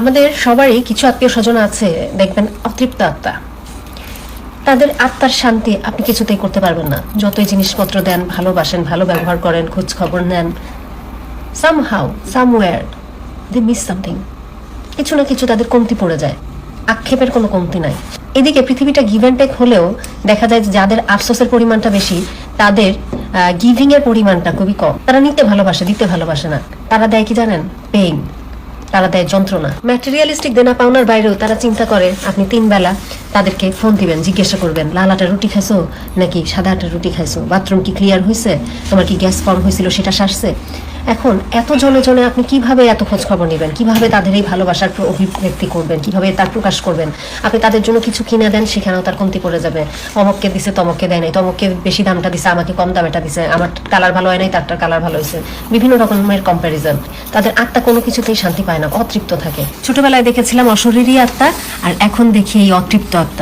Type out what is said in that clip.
আমাদের সবারই কিছু আত্মীয় স্বজন আছে, দেখবেন অতৃপ্ত আত্মা। তাদের আত্মার শান্তি আপনি কিছুতেই করতে পারবেন না, যতই জিনিসপত্র দেন, ভালোবাসেন, ভালো ব্যবহার করেন, খোঁজ খবর নেন, সামহাউ সামওয়্যার দে মিস সামথিং। কিছু না কিছু তাদের কমতি পড়ে যায়, আক্ষেপের কোনো কমতি নাই। এদিকে পৃথিবীটা গিভ অ্যান্ড টেক হলেও দেখা যায় যে যাদের আফসোসের পরিমাণটা বেশি, তাদের গিভিং এর পরিমাণটা খুবই কম। তারা নিতে ভালোবাসে, দিতে ভালোবাসে না। তারা দেয় কি জানেন? পেইন। তারা দেয় যন্ত্রণা। ম্যাটেরিয়ালিস্টিক দেনা পাওনার বাইরেও তারা চিন্তা করে আপনি 3 বেলা তাদেরকে ফোন দিবেন, জিজ্ঞাসা করবেন লাল আটার রুটি খাইছো নাকি সাদা আটার রুটি খাইছো, বাথরুম কি ক্লিয়ার হয়েছে, তোমার কি গ্যাস ফর্ম হয়েছিল সেটা সারছে। এখন এত জনে জনে আপনি কিভাবে এত খোঁজ খবর নেবেন, কিভাবে তাদের এই ভালোবাসার অভিব্যক্তি করবেন, কিভাবে তার প্রকাশ করবেন? আপনি তাদের জন্য কিছু কিনে দেন, সেখানেও তার কমতি পড়ে যাবে। অমককে দিছে তমককে দেয় নাই, তমককে বেশি দামটা দিছে আমাকে কম দামেটা দিছে, আমার কালার ভালো হয় নাই তারটার কালার ভালো হয়েছে, বিভিন্ন রকমের কম্প্যারিজন। তাদের আত্মা কোনো কিছুতেই শান্তি পায় না, অতৃপ্ত থাকে। ছোটবেলায় দেখেছিলাম অশরীরী আত্মা, আর এখন দেখি এই অতৃপ্ত আত্মা।